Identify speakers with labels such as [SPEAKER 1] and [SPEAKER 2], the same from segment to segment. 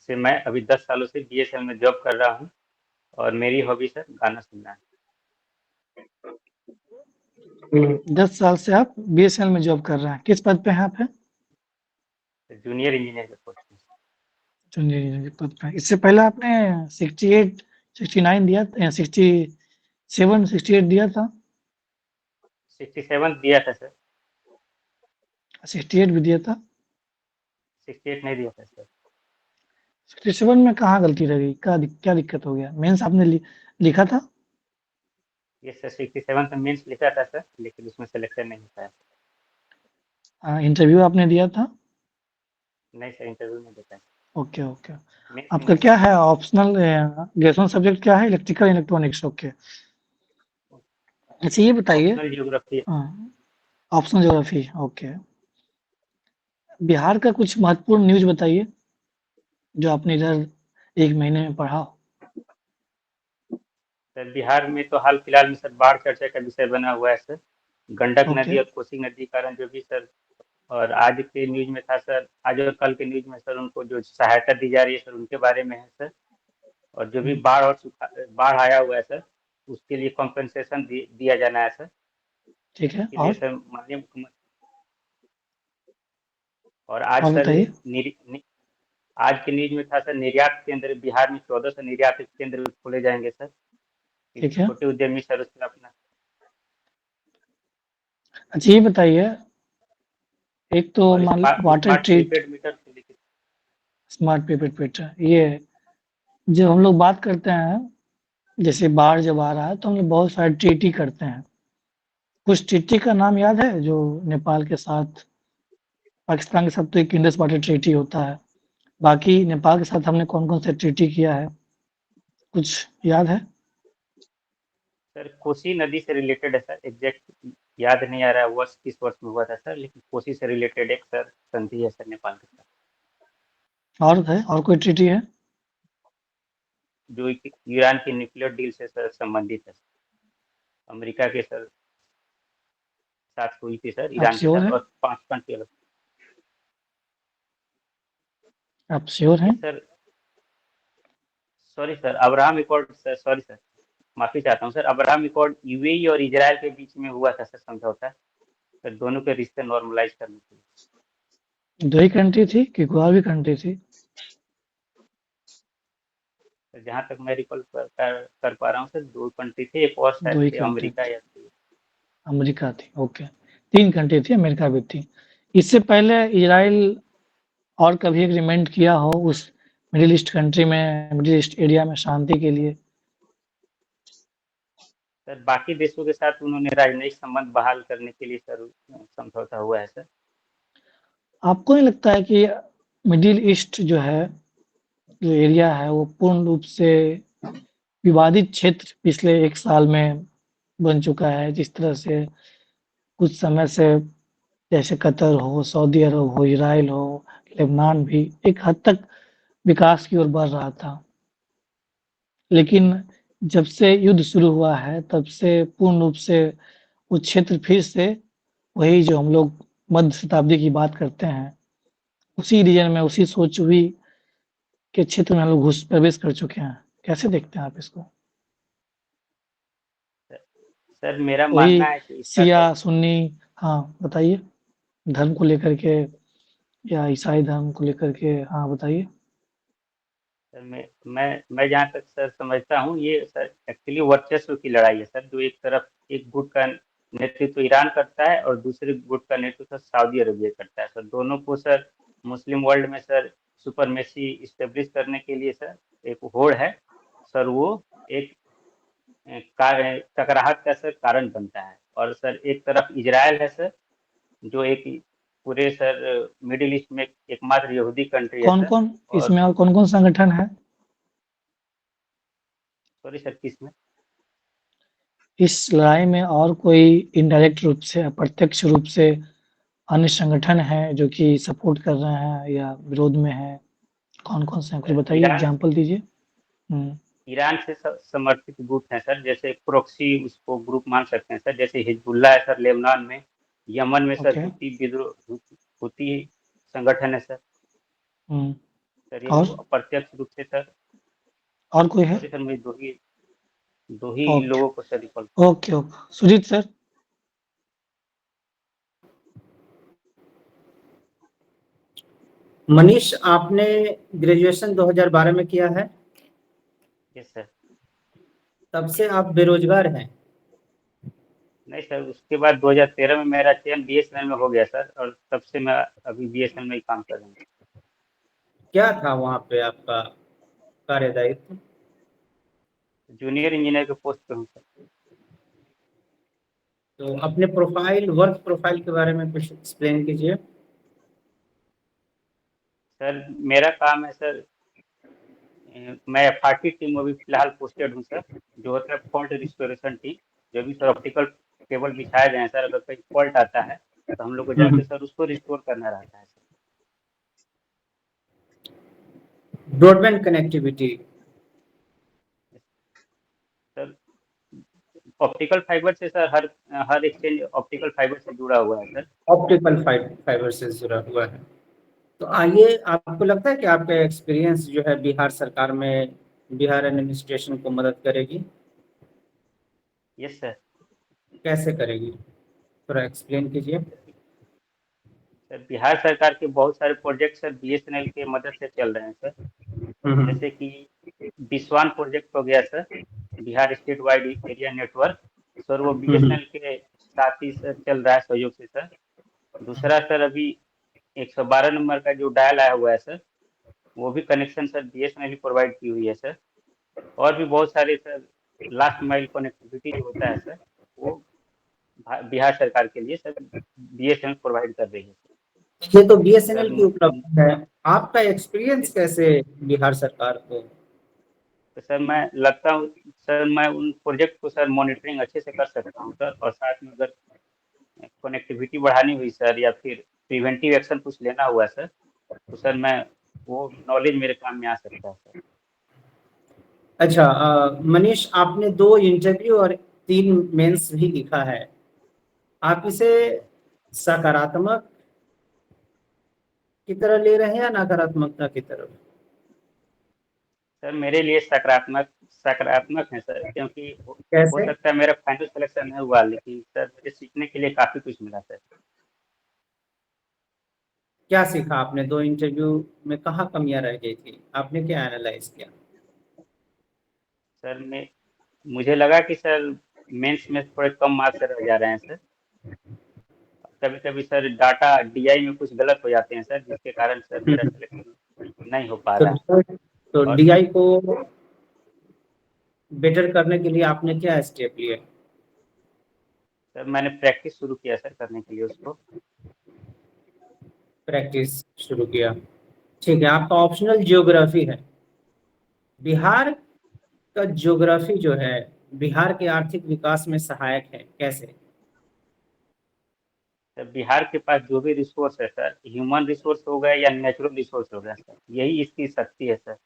[SPEAKER 1] से मैं अभी 10 सालों से बीएसएल में जॉब कर रहा हूँ और मेरी हॉबी सर गाना सुनना
[SPEAKER 2] 10 साल से आप बीएसएनएल में जॉब कर रहे हैं, किस पद पे हैं आप? हैं
[SPEAKER 1] है। जूनियर इंजीनियर के पोस्ट में।
[SPEAKER 2] जूनियर इंजीनियर के पद पे हैं। इससे पहले आपने 68 69 दिया था या 67 68 दिया था?
[SPEAKER 1] 67 दिया था सर।
[SPEAKER 2] 68 भी दिया था।
[SPEAKER 1] 68 नहीं दिया था सर।
[SPEAKER 2] 67 में कहाँ गलती रह गई? क्या दिक्कत हो गया? मेंस आपने लिखा था?
[SPEAKER 1] ये सर 67 में मीन्स लिखा था सर, लेकिन उसमें सिलेक्शन नहीं होता है।
[SPEAKER 2] इंटरव्यू आपने दिया था?
[SPEAKER 1] नहीं सर, इंटरव्यू में देता है।
[SPEAKER 2] Okay okay.
[SPEAKER 1] मीन्स
[SPEAKER 2] आपका क्या है ऑप्शनल ग्रेजुएशन सब्जेक्ट क्या है? Electrical electronics, okay. अच्छा ये बताइए,
[SPEAKER 1] optional geography.
[SPEAKER 2] Optional geography, okay. Bihar का कुछ महत्वपूर्ण न्यूज़ बताइए, जो आपने इधर 1 महीने में पढ़ा हो।
[SPEAKER 1] सर बिहार में तो हाल फिलहाल में सर बाढ़ चर्चा का विषय बना हुआ है सर। गंडक
[SPEAKER 2] ओके,
[SPEAKER 1] नदी और कोसी नदी के कारण जो भी सर, और आज के न्यूज में था सर, आज और कल के न्यूज में सर उनको जो सहायता दी जा रही है सर उनके बारे में है सर। और जो भी
[SPEAKER 2] हुँ,
[SPEAKER 1] बाढ़ और बाढ़ आया हुआ है सर, उसके लिए कॉम्पेंसेशन दिया जाना है सर।
[SPEAKER 2] ठीक है
[SPEAKER 1] इसके लिए सर माननीय मुख्यमंत्री, और आज
[SPEAKER 2] और
[SPEAKER 1] सर
[SPEAKER 2] बताइए?
[SPEAKER 1] आज के न्यूज में था सर, निर्यात केंद्र बिहार में 1400 निर्यात केंद्र खोले जाएंगे सर, कि
[SPEAKER 2] ठीक है।
[SPEAKER 1] छोटे उद्यमी सर उसमें अपना।
[SPEAKER 2] अच्छा ये बताइए, एक तो
[SPEAKER 1] और
[SPEAKER 2] मान लो
[SPEAKER 1] smart
[SPEAKER 2] water
[SPEAKER 1] smart
[SPEAKER 2] treat,
[SPEAKER 1] prepaid meter से लेकर।
[SPEAKER 2] स्मार्ट प्रीपेड मीटर, ये जब हम लोग बात करते हैं, जैसे बाढ़ जब आ रहा है तो हम लोग बहुत सारे ट्रीटी करते हैं। कुछ ट्रीटी का नाम याद है जो नेपाल के साथ, पाकिस्तान के साथ तो एक इंडस वाटर ट्रीटी होता है। बाकी नेपाल के साथ हमने कौन-कौन से ट्रीटी किया है? कुछ याद है?
[SPEAKER 1] सर कोसी नदी से रिलेटेड है सर, एग्जैक्ट याद नहीं आ रहा है वर्ष किस वर्ष में हुआ था सर, लेकिन कोसी से रिलेटेड एक सर संधि है सर नेपाल के साथ।
[SPEAKER 2] और है? और कोई ट्रीटी है?
[SPEAKER 1] जो ईरान की न्यूक्लियर डील से सर संबंधित है। अमेरिका के सर साथ हुई थी सर,
[SPEAKER 2] आप
[SPEAKER 1] ईरान के
[SPEAKER 2] श्योर
[SPEAKER 1] साथ,
[SPEAKER 2] हैं?
[SPEAKER 1] और 5 कंट्री अलग।
[SPEAKER 2] आप श्योर
[SPEAKER 1] ये
[SPEAKER 2] हैं?
[SPEAKER 1] Sir, sorry sir, Abraham accord sir, sorry sir, माफी चाहता हूँ सर, अब्राहम अकॉर्ड यूएई और इजराइल के बीच में हुआ था सर समझौता, सर दोनों के रिश्ते नॉर्मलाइज करने के लिए।
[SPEAKER 2] 2 ही कंट्री थी कि कोई और भी कंट्री थी?
[SPEAKER 1] सर जहाँ तक मैं रिकॉल कर पा रहा हूँ सर, 2 कंट्री थे, एक और शायद
[SPEAKER 2] 2 ही
[SPEAKER 1] थे
[SPEAKER 2] कंट्री
[SPEAKER 1] अमेरिका
[SPEAKER 2] थी।
[SPEAKER 1] या फिर।
[SPEAKER 2] अमेरिका थी, ओके। 3 कंट्री थी, अमेरिका भी थी। इससे पहले इज़राइल और कभी एग्रीमेंट किया हो उस मिडल ईस्ट कंट्री में, मिडल ईस्ट एरिया में शांति के लिए?
[SPEAKER 1] सर बाकी देशों के साथ उन्होंने राजनयिक संबंध बहाल करने के लिए सर समझौता हुआ है सर।
[SPEAKER 2] आपको नहीं लगता है कि मिडल ईस्ट जो है, जो एरिया है, वो पूर्ण रूप से विवादित क्षेत्र पिछले 1 साल में बन चुका है? जिस तरह से कुछ समय से, जैसे कतर हो, सऊदी अरब हो, इज़राइल हो, लेबनान भी एक हद तक विकास की ओर बढ़ रहा था। लेकिन जब से युद्ध शुरू हुआ है, तब से पूर्ण रूप से वो क्षेत्र फिर से वही जो हम लोग मध्य शताब्दी की बात करते हैं, उसी रीजन में, उसी सोच हुई के क्षेत्र में हम लोग घुस प्रवेश कर चुके हैं। कैसे देखते हैं आप इसको?
[SPEAKER 1] सर मेरा
[SPEAKER 2] वही
[SPEAKER 1] मानना है कि इसका
[SPEAKER 2] शिया,
[SPEAKER 1] सर,
[SPEAKER 2] सुन्नी, हाँ, बताइए? धर्म को लेकर के या ईसाई धर्म को लेकर के, हाँ, बताइए?
[SPEAKER 1] सर मैं जहाँ तक सर समझता हूँ, ये सर एक्चुअली वर्चस्व की लड़ाई है सर, जो एक तरफ एक गुट का नेतृत्व ईरान करता है और दूसरे गुट का नेतृत्व सऊदी अरबिया करता है सर। दोनों को सर मुस्लिम वर्ल्ड में सर सुपरमेसी इस्टेब्लिश करने के लिए सर एक होड़ है सर, वो एक टकराहट का सर कारण बनता है। और सर एक तरफ इजराइल है सर, जो एक पूरे सर मिडिल ईस्ट में एकमात्र यहूदी कंट्री है सर।
[SPEAKER 2] कौन-कौन
[SPEAKER 1] और
[SPEAKER 2] इसमें, और कौन-कौन संगठन है?
[SPEAKER 1] सॉरी सर, किसमें?
[SPEAKER 2] इस लड़ाई में और कोई इनडायरेक्ट रूप से, अप्रत्यक्ष रूप से अन्य संगठन हैं जो कि सपोर्ट कर रहे हैं या विरोध में हैं? कौन-कौन से हैं? कुछ
[SPEAKER 1] सर
[SPEAKER 2] बताइए, एग्ज़ाम्पल दीजिए। हुँ,
[SPEAKER 1] ईरान से समर्थित गुट हैं सर, जैसे प्रोक्सी उसको ग्रुप मान सकते हैं सर, जैसे हिजबुल्ला है सर लेबनान में। यमन में सर
[SPEAKER 2] ओके।
[SPEAKER 1] हुती संगठन है सर।
[SPEAKER 2] हुँ,
[SPEAKER 1] सर ये
[SPEAKER 2] और
[SPEAKER 1] अप्रत्यक्ष रूप से सर।
[SPEAKER 2] और कोई है?
[SPEAKER 1] सॉरी सर, मुझे दो ही
[SPEAKER 2] ओके,
[SPEAKER 1] लोगों को sir recall.
[SPEAKER 2] Okay, okay. Sujeet sir?
[SPEAKER 3] Manish, आपने ग्रेजुएशन 2012 में किया है,
[SPEAKER 1] यस सर।
[SPEAKER 3] तब से आप बेरोजगार हैं।
[SPEAKER 1] नहीं सर, उसके बाद 2013 में मेरा चयन बीएसएनएल में हो गया सर, और तब से मैं अभी बीएसएनएल में ही काम कर रहा हूँ।
[SPEAKER 3] क्या था वहाँ पे आपका कार्यदायित्व?
[SPEAKER 1] जूनियर इंजीनियर के पोस्ट पे हूँ सर।
[SPEAKER 3] तो अपने वर्क प्रोफाइल के बारे में कुछ एक्सप्लेन कीजिए।
[SPEAKER 1] सर मेरा काम है सर, मैं एफआरटी टीम में भी फिलहाल पोस्टेड हूँ सर, जो होता है फॉल्ट रिस्टोरेशन टीम। जो भी सर ऑप्टिकल केबल बिछाए गए हैं सर, अगर कहीं फॉल्ट आता है तो हम लोग को जाके सर उसको रिस्टोर करना रहता है sir.
[SPEAKER 3] Broadband connectivity.
[SPEAKER 1] Sir optical fibre से सर, हर हर एक्सचेंज ऑप्टिकल फाइबर से जुड़ा हुआ है सर।
[SPEAKER 3] ऑप्टिकल फाइबर से जुड़ा हुआ है। तो आइए, आपको लगता है कि आपका एक्सपीरियंस जो है बिहार सरकार में बिहार एडमिनिस्ट्रेशन को मदद करेगी?
[SPEAKER 1] Yes sir.
[SPEAKER 3] कैसे करेगी, थोड़ा एक्सप्लेन कीजिए।
[SPEAKER 1] सर बिहार सरकार के बहुत सारे प्रोजेक्ट सर बीएसएनएल के मदद से चल रहे हैं सर।
[SPEAKER 3] हम्म,
[SPEAKER 1] जैसे कि बिस्वान प्रोजेक्ट हो गया sir, Bihar state wide area network. Sir वो
[SPEAKER 3] हम्म,
[SPEAKER 1] बीएसएनएल के साथ ही सर चल रहा है, सहयोग से सर। दूसरा सर, अभी 112 नंबर का जो डायल आया हुआ है सर, वो भी कनेक्शन सर बीएसएनएल ही प्रोवाइड की हुई है सर। और भी बहुत सारे सर लास्ट माइल कनेक्टिविटी जो होता है सर, वो बिहार सरकार के लिए सर बीएसएनएल प्रोवाइड कर रही है
[SPEAKER 3] ये तो बीएसएनएल
[SPEAKER 1] सर।
[SPEAKER 3] की उपलब्धि है। आपका एक्सपीरियंस कैसे बिहार सरकार को?
[SPEAKER 1] तो सर मैं लगता हूँ सर, मैं उन प्रोजेक्ट को सर मॉनिटरिंग अच्छे से कर सकता हूँ सर, और साथ में अगर कनेक्टिविटी बढ़ानी हुई सर, या फिर प्रिवेंटिव एक्शन कुछ लेना हुआ सर, तो सर मैं वो नॉलेज मेरे काम में आ सकता है सर।
[SPEAKER 3] अच्छा, मनीष, आपने 2 इंटरव्यू और 3 मेंस भी लिखा है। आप इसे सकारात्मक की तरह ले रहे हैं या नकारात्मकता की तरफ?
[SPEAKER 1] सर मेरे लिए सकारात्मक सकारात्मक है सर, क्योंकि हो
[SPEAKER 3] कैसे?
[SPEAKER 1] सकता है मेरा फाइनल सिलेक्शन नहीं हुआ, लेकिन सर मुझे सीखने के लिए काफी कुछ मिला सर।
[SPEAKER 3] क्या सीखा आपने? 2 इंटरव्यू में कहाँ कमियां रह गई थी? आपने क्या एनालाइज किया?
[SPEAKER 1] सर मैं मुझे लगा कि सर मेंस में थोड़े कम मार्क्स रह जा रहे हैं सर। कभी कभी सर डाटा डीआई में कुछ गलत हो जाते हैं सर, जिसके कारण सर मेरा सिलेक्शन नहीं हो पा रहा है।
[SPEAKER 3] तो तो
[SPEAKER 1] और
[SPEAKER 3] डीआई को बेटर करने के लिए आपने क्या स्टेप लिए?
[SPEAKER 1] सर मैंने प्रैक्टिस शुरू किया सर करने के लिए उसको।
[SPEAKER 3] प्रैक्टिस शुरू किया। ठीक है, आपका ऑप्शनल ज्योग्राफी है। बिहार का ज्योग्राफी जो है बिहार के आर्थिक विकास में सहायक है, कैसे?
[SPEAKER 1] सर बिहार के पास जो भी रिसोर्स है सर, ह्यूमन रिसोर्स हो गया या नेचुरल रिसोर्स हो गया सर, यही इसकी शक्ति है सर।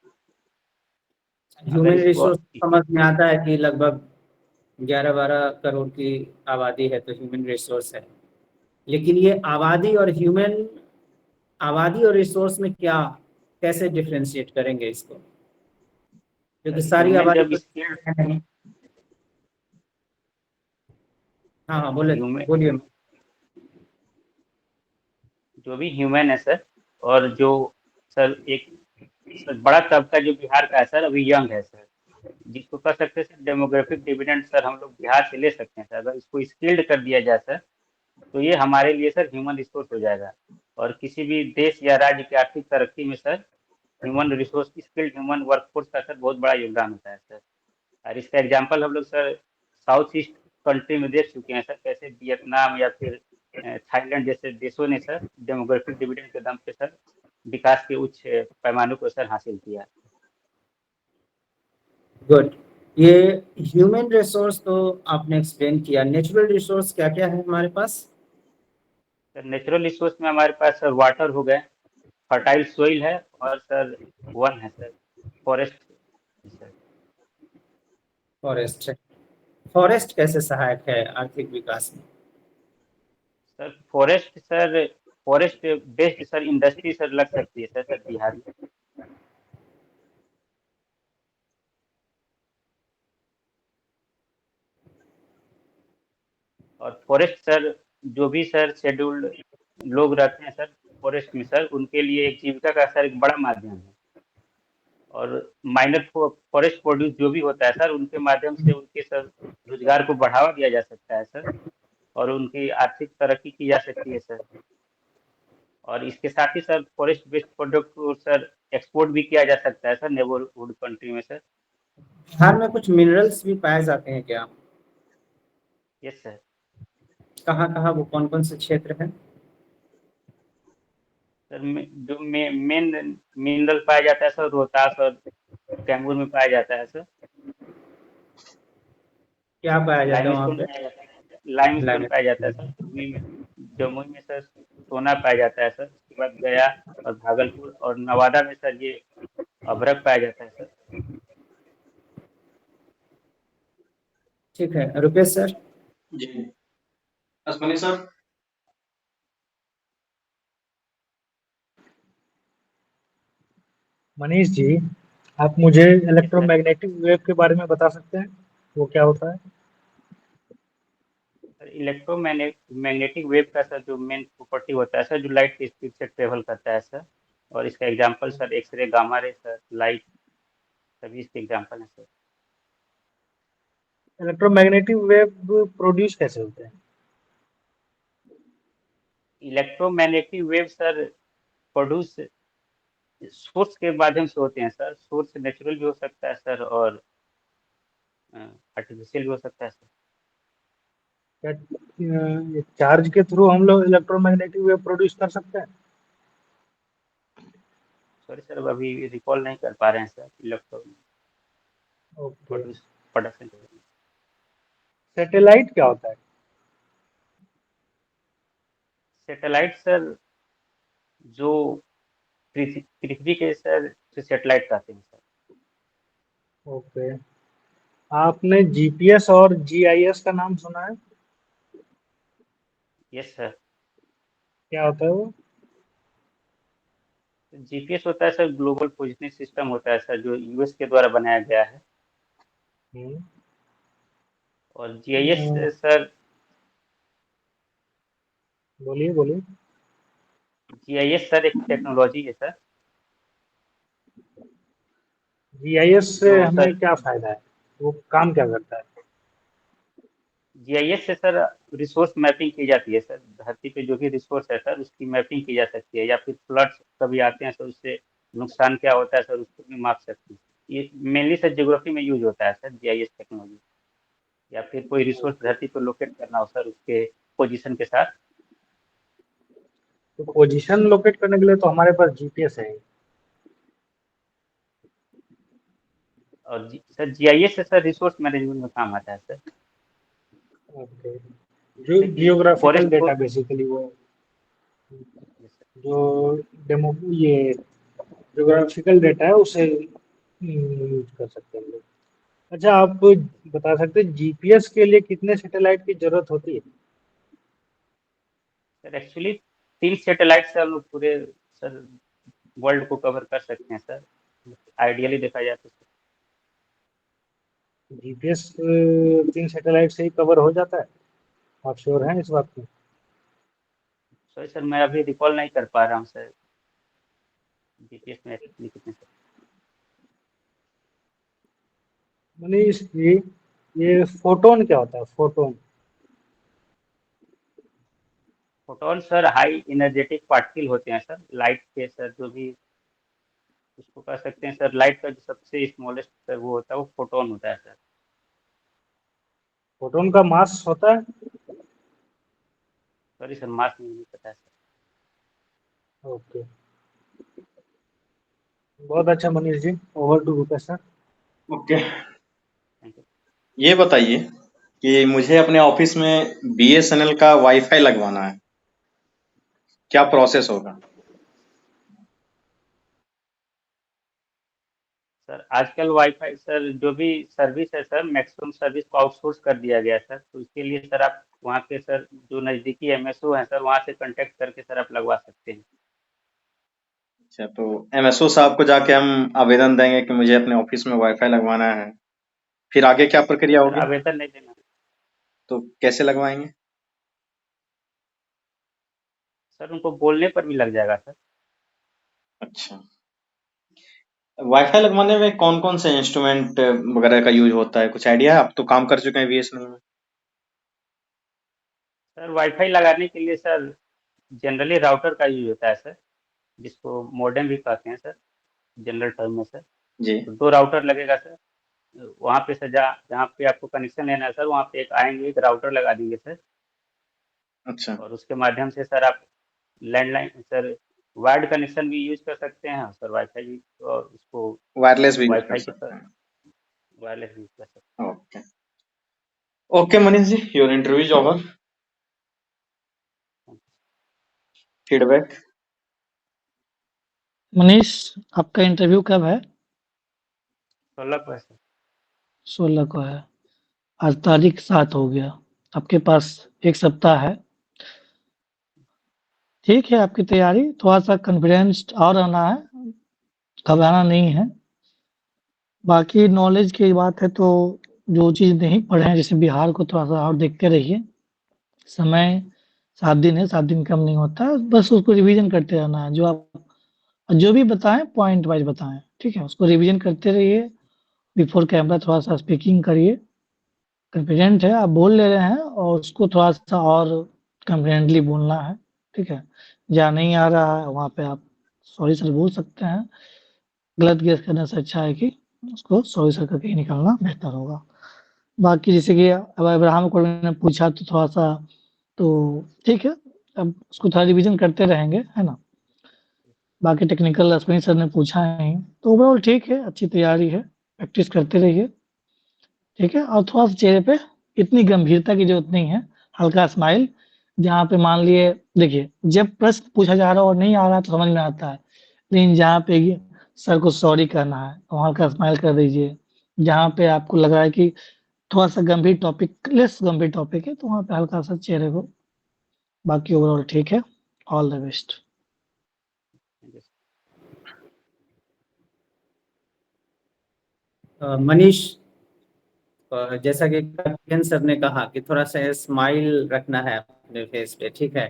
[SPEAKER 1] अगर
[SPEAKER 3] ह्यूमन
[SPEAKER 1] इसको
[SPEAKER 3] रिसोर्स समझ में आता है कि लगभग 11-12 करोड़ की आबादी है, तो ह्यूमन रिसोर्स है। लेकिन ये आबादी और रिसोर्स में क्या, कैसे डिफरेंशिएट करेंगे इसको, क्योंकि
[SPEAKER 1] सर
[SPEAKER 3] सारी
[SPEAKER 1] ह्यूमन
[SPEAKER 3] आबादी
[SPEAKER 1] जब
[SPEAKER 3] तो
[SPEAKER 1] स्किल्ड
[SPEAKER 3] है नहीं। हाँ हाँ, बोले
[SPEAKER 1] ह्यूमन
[SPEAKER 3] बोलिए।
[SPEAKER 1] जो भी ह्यूमन है सर, और जो सर एक सर बड़ा तबका जो बिहार का है सर, अभी यंग है सर, जिसको कह सकते हैं सर डेमोग्राफिक डिविडेंड सर, हम लोग बिहार से ले सकते हैं सर। अगर इसको स्किल्ड कर दिया जाए सर, तो ये हमारे लिए सर ह्यूमन रिसोर्स हो जाएगा। और किसी भी देश या राज्य की आर्थिक तरक्की में sir human resource, skilled human workforce का सर बहुत बड़ा योगदान होता है सर। और इसका एग्जाम्पल हम लोग सर साउथ ईस्ट कंट्री में देख चुके हैं सर, कैसे वियतनाम या फिर थाईलैंड जैसे देशों ने सर डेमोग्राफिक डिविडेंड के दम पे सर विकास के उच्च पैमाने को सर हासिल किया।
[SPEAKER 3] गुड। ये ह्यूमन रिसोर्स तो आपने एक्सप्लेन किया। नेचुरल रिसोर्स क्या क्या है हमारे पास?
[SPEAKER 1] सर नेचुरल रिसोर्स में हमारे पास सर वाटर हो गए, फर्टाइल सोइल है, और सर वन है सर फॉरेस्ट सर।
[SPEAKER 3] फॉरेस्ट है। फॉरेस्ट कैसे सहायक है आर्थिक विकास में?
[SPEAKER 1] Sir forest based sir industry sir लग सकती है सर बिहार में। और फॉरेस्ट सर, जो भी सर शेड्यूल्ड लोग रहते हैं सर फॉरेस्ट में सर, उनके लिए एक जीविका का सर एक बड़ा माध्यम है। और माइनर फॉरेस्ट प्रोड्यूस जो भी होता है सर, उनके माध्यम से उनके सर रोजगार को बढ़ावा दिया जा सकता है सर, और उनकी आर्थिक तरक्की की जा सकती है सर। और इसके साथ ही सर फॉरेस्ट बेस्ड प्रोडक्ट को सर एक्सपोर्ट भी किया जा सकता है सर नेबरहुड कंट्री में सर।
[SPEAKER 3] बिहार में कुछ मिनरल्स भी पाए जाते हैं क्या?
[SPEAKER 1] Yes sir.
[SPEAKER 3] कहाँ कहाँ, वो कौन कौन से क्षेत्र हैं?
[SPEAKER 1] सर जो मेन मिनरल पाया जाता है सर रोहतास और कैमूर में पाया जाता है सर।
[SPEAKER 3] क्या पाया जाता है वहाँ
[SPEAKER 1] लाइमस्टोन
[SPEAKER 3] पे?
[SPEAKER 1] पाया जाता है, लाइमस्टोन पाया जाता है सर
[SPEAKER 3] लाइमेट।
[SPEAKER 1] जमुई में सर सोना पाया जाता है सर। उसके बाद गया और भागलपुर और नवादा में सर ये अभ्रक पाया जाता है सर।
[SPEAKER 3] ठीक है, रुपेश सर।
[SPEAKER 4] जी अश्वनी सर।
[SPEAKER 2] मनीष जी, आप मुझे
[SPEAKER 1] यस सर।
[SPEAKER 2] इलेक्ट्रोमैग्नेटिक वेव के बारे में बता सकते हैं, वो क्या होता है?
[SPEAKER 1] सर इलेक्ट्रोमैग्नेटिक वेव का सर जो मेन प्रॉपर्टी होता है सर, जो लाइट की स्पीड से ट्रेवल करता है सर। और इसका example sir xray, gamma ray sir, light, सभी इसके एग्जांपल हैं सर।
[SPEAKER 2] इलेक्ट्रोमैग्नेटिक वेव प्रोड्यूस कैसे होते हैं?
[SPEAKER 1] Electromagnetic wave sir produce source के माध्यम से होते हैं सर। सोर्स नेचुरल भी हो सकता है सर, और आर्टिफिशियल भी हो सकता है सर।
[SPEAKER 2] क्या चार्ज के थ्रू हम लोग इलेक्ट्रोमैग्नेटिक वेव प्रोड्यूस कर सकते हैं?
[SPEAKER 1] सॉरी सर, अभी रिकॉल नहीं कर पा रहे हैं sir electro
[SPEAKER 2] okay.
[SPEAKER 1] Produce production.
[SPEAKER 2] Satellite क्या होता है?
[SPEAKER 1] सैटेलाइट सर जो पृथ्वी के सर सैटेलाइट कहते हैं सर।
[SPEAKER 2] ओके। आपने जीपीएस और जीआईएस का नाम सुना है?
[SPEAKER 1] Yes sir.
[SPEAKER 2] क्या होता है वो?
[SPEAKER 1] जीपीएस होता है सर ग्लोबल पोजिशनिंग सिस्टम होता है सर, जो यूएस के द्वारा बनाया गया है।
[SPEAKER 2] हम्म,
[SPEAKER 1] और जीआईएस
[SPEAKER 2] अ,
[SPEAKER 1] सर,
[SPEAKER 2] बोलिए बोलिए।
[SPEAKER 1] जीआईएस सर एक टेक्नोलॉजी है सर,
[SPEAKER 2] जीआईएस से
[SPEAKER 1] जो सर
[SPEAKER 2] हमें क्या फायदा है? वो काम क्या करता है?
[SPEAKER 1] जीआईएस से सर रिसोर्स मैपिंग की जाती है सर। धरती पे जो भी रिसोर्स है सर उसकी मैपिंग की जा सकती है, या फिर फ्लड्स कभी आते हैं सर उससे नुकसान क्या होता है सर उसको भी माप सकते हैं। ये मेनली सर ज्योग्राफी में यूज होता है सर जीआईएस टेक्नोलॉजी। या फिर कोई रिसोर्स धरती पर लोकेट करना हो सर उसके पोजीशन के साथ।
[SPEAKER 2] तो पोजीशन लोकेट करने के लिए तो हमारे पास जीपीएस है ही।
[SPEAKER 1] और सर जीआईएस से सर रिसोर्स मैनेजमेंट में काम आता है सर।
[SPEAKER 2] ओके। जो
[SPEAKER 1] जैसे कि
[SPEAKER 2] जियोग्राफिकल
[SPEAKER 1] फॉरेस्ट को,
[SPEAKER 2] डेटा बेसिकली वो जो डेमो ये ज्योग्राफिकल डेटा है उसे यूज कर सकते हैं हम लोग। अच्छा, आप बता सकते हैं जीपीएस के लिए कितने सैटेलाइट की जरूरत होती है?
[SPEAKER 1] सर एक्चुअली 3 सैटेलाइट से हम लोग पूरे सर वर्ल्ड को कवर कर सकते हैं सर, आइडियली देखा जाए तो सर।
[SPEAKER 2] जीपीएस 3 सैटेलाइट से ही कवर हो जाता है? आप श्योर हैं इस बात में?
[SPEAKER 1] सॉरी सर, मैं अभी रिकॉल नहीं कर पा रहा हूँ सर जीपीएस में एक्चुअली कितने सर।
[SPEAKER 2] मनीष जी, ये फोटोन क्या होता है, photon?
[SPEAKER 1] Photon sir high energetic particle होते हैं सर, लाइट के सर जो भी उसको कह सकते हैं सर। लाइट का जो सबसे स्मॉलेस्ट सर वो होता है वो फोटोन होता है सर।
[SPEAKER 2] फोटोन का मास होता है?
[SPEAKER 1] सॉरी सर, मास नहीं पता है सर।
[SPEAKER 2] ओके, बहुत अच्छा Manish ji. Over to Rupesh sir.
[SPEAKER 4] Okay,
[SPEAKER 1] thank you.
[SPEAKER 4] ये बताइए कि मुझे अपने ऑफिस में बीएसएनएल का वाईफाई लगवाना है, क्या प्रोसेस होगा?
[SPEAKER 1] सर आजकल वाईफाई सर जो भी सर्विस है सर, मैक्सिमम सर्विस को आउटसोर्स कर दिया गया है सर। तो इसके लिए सर आप वहाँ के सर जो नज़दीकी एमएसओ हैं सर, वहाँ से कांटेक्ट करके सर आप लगवा सकते हैं।
[SPEAKER 4] अच्छा, तो एमएसओ साहब को जाके हम आवेदन देंगे कि मुझे अपने ऑफिस में वाईफाई लगवाना है, फिर आगे क्या
[SPEAKER 1] नहीं
[SPEAKER 4] प्रक्रिया
[SPEAKER 1] सर,
[SPEAKER 4] होगी?
[SPEAKER 1] आवेदन नहीं देना।
[SPEAKER 4] तो कैसे लगवाएंगे?
[SPEAKER 1] सर उनको बोलने पर भी लग जाएगा सर।
[SPEAKER 4] अच्छा, वाईफाई लगवाने में कौन कौन से इंस्ट्रूमेंट वगैरह का यूज होता है, कुछ आइडिया है? आप तो काम कर चुके हैं बीएसएनएल में।
[SPEAKER 1] सर वाईफाई लगाने के लिए सर जनरली राउटर का यूज होता है सर, जिसको मॉडेम भी कहते हैं सर जनरल टर्म में सर।
[SPEAKER 4] जी।
[SPEAKER 1] तो 2 राउटर लगेगा सर। वहाँ पे सर जहाँ जहाँ पे आपको कनेक्शन लेना है सर, वहाँ पे एक आएंगे, एक राउटर लगा देंगे सर।
[SPEAKER 4] अच्छा,
[SPEAKER 1] और उसके माध्यम से सर आप लैंडलाइन सर वायर्ड कनेक्शन भी यूज कर सकते हैं सर, वाईफाई भी, और उसको
[SPEAKER 4] वायरलेस भी यूज कर
[SPEAKER 1] वाईफाई की
[SPEAKER 4] सकते
[SPEAKER 1] तरह
[SPEAKER 4] हैं।
[SPEAKER 1] वायरलेस यूज कर सकते
[SPEAKER 4] okay, okay Manish ji, your interview is over.
[SPEAKER 1] हैं।
[SPEAKER 4] फीडबैक।
[SPEAKER 2] मनीष, आपका इंटरव्यू कब है?
[SPEAKER 1] 16 को है सर।
[SPEAKER 2] 16 को है। आज तारीख 7 हो गया, आपके पास 1 सप्ताह है। ठीक है, आपकी तैयारी थोड़ा-सा कॉन्फिडेंस और रहना है, घबराना नहीं है। बाकी नॉलेज की बात है तो जो चीज़ नहीं पढ़े हैं, जैसे बिहार को थोड़ा-सा और देखते रहिए। समय 7 दिन है, 7 दिन कम नहीं होता है, बस उसको रिवीजन करते रहना है। जो भी बताएँ पॉइंट वाइज़ बताएँ, ठीक है? उसको रिवीजन करते रहिए, बिफोर कैमरा थोड़ा-सा स्पीकिंग करिए। कॉन्फिडेंट है, आप बोल ले रहे हैं और उसको थोड़ा-सा और कॉन्फिडेंटली बोलना है, ठीक है? जहाँ नहीं आ रहा है, वहाँ पे आप सॉरी सर बोल सकते हैं। गलत गेस करने से अच्छा है कि उसको सॉरी सर करके ही निकलना बेहतर होगा। बाकी जैसे कि अब अब्राहम को ने पूछा तो थोड़ा-सा तो ठीक है, अब उसको थोड़ा रिवीजन करते रहेंगे, है ना? बाकी टेक्निकल अश्विनी सर ने पूछा नहीं, तो ओवरऑल ठीक है, अच्छी तैयारी है, प्रैक्टिस करते रहिए, ठीक है? और थोड़ा-सा चेहरे पे इतनी गंभीरता की ज़रूरत नहीं है, हल्का स्माइल, जहाँ पे मान लिए देखिए, जब प्रश्न पूछा जा रहा है और नहीं आ रहा है तो समझ में आता है, लेकिन जहाँ पे ये सर को सॉरी कहना है, तो हल्का स्माइल कर दीजिए। जहाँ पे आपको लग रहा है कि थोड़ा-सा गंभीर टॉपिक लेस गंभीर टॉपिक है, तो वहाँ पे हल्का-सा चेहरे को बाकी ओवरऑल ठीक है, all the best.
[SPEAKER 1] Thank you sir.
[SPEAKER 3] Manish, जैसा कि कैप्टन सर ने कहा कि थोड़ा सा स्माइल रखना है अपने फेस पे, ठीक है?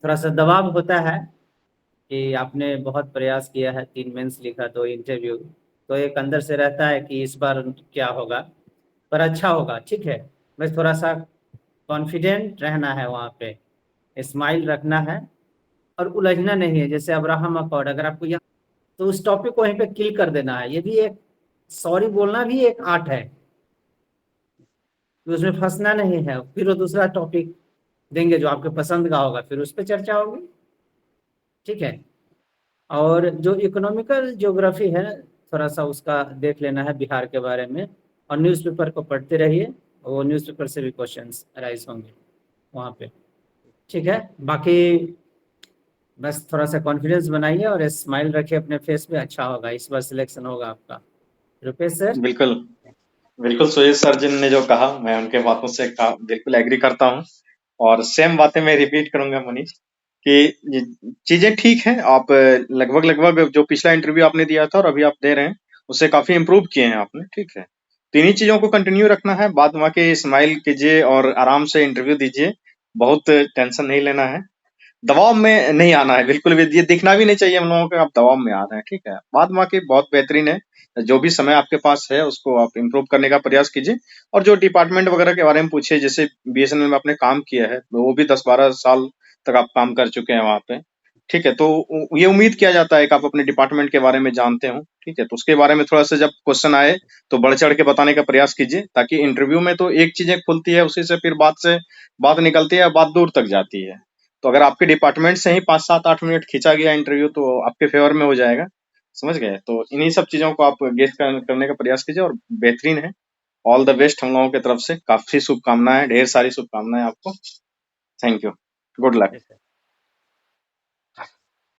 [SPEAKER 3] थोड़ा सा दबाव होता है कि आपने बहुत प्रयास किया है, 3 मेंस लिखा, 2 इंटरव्यू, तो एक अंदर से रहता है कि इस बार क्या होगा, पर अच्छा होगा, ठीक है? बस थोड़ा सा कॉन्फिडेंट रहना है, वहाँ पे स्माइल रखना है और उलझना नहीं है। जैसे अब्राहम अकॉर्ड, अगर आपको यहाँ तो उस टॉपिक को वहीं पे किल कर देना है। ये भी एक सॉरी बोलना भी एक आर्ट है, तो उसमें फंसना नहीं है। फिर वो दूसरा टॉपिक देंगे जो आपके पसंद का होगा, फिर उस पर चर्चा होगी, ठीक है? और जो इकोनॉमिकल ज्योग्राफी है, थोड़ा सा उसका देख लेना है बिहार के बारे में, और न्यूज़पेपर को पढ़ते रहिए, वो न्यूज़पेपर से भी क्वेश्चंस अराइज होंगे वहाँ पे, ठीक है? बाकी बस थोड़ा सा कॉन्फिडेंस बनाइए और स्माइल रखिए अपने फेस पे, अच्छा होगा, इस बार सिलेक्शन होगा आपका। रुपेश सर।
[SPEAKER 4] बिल्कुल, बिल्कुल सुरेश सर जी ने जो कहा, मैं उनके बातों से बिल्कुल एग्री करता हूँ। और सेम बातें मैं रिपीट करूंगा मनीष, कि चीजें ठीक हैं। आप लगभग लगभग जो पिछला इंटरव्यू आपने दिया था और अभी आप दे रहे हैं, उससे काफी इम्प्रूव किए हैं आपने, ठीक है? तो इन्हीं चीजों को कंटिन्यू रखना है। बाद बाकी स्माइल कीजिए और आराम से इंटरव्यू दीजिए, बहुत टेंशन नहीं लेना है, दबाव में नहीं आना है बिल्कुल भी। ये दिखना भी नहीं चाहिए हम लोगों को आप दबाव में आ रहे हैं, ठीक है? बाद बाकी बहुत बेहतरीन है। जो भी समय आपके पास है उसको आप इम्प्रूव करने का प्रयास कीजिए। और जो डिपार्टमेंट वगैरह के बारे में पूछे, जैसे बीएसएनएल में आपने काम किया है, वो भी 10-12 साल तक आप काम कर चुके हैं वहाँ पे, ठीक है? तो ये उम्मीद किया जाता है कि आप अपने डिपार्टमेंट के बारे में जानते हो, ठीक है? तो उसके बारे में थोड़ा सा जब क्वेश्चन आए तो बढ़ चढ़ के बताने का प्रयास कीजिए, ताकि इंटरव्यू में तो एक चीजें खुलती है, उसी से फिर बात निकलती है, बात दूर तक जाती है। तो अगर आपके डिपार्टमेंट से ही 5, 7, 8 मिनट खींचा गया इंटरव्यू, तो आपके फेवर में हो जाएगा, समझ गए? तो इन्हीं सब चीजों को आप गेस करने का प्रयास कीजिए, और बेहतरीन है। ऑल द बेस्ट हम लोगों की तरफ से, काफी शुभकामनाएं, ढेर सारी शुभकामनाएं आपको। Thank you, good luck.
[SPEAKER 1] Yes sir.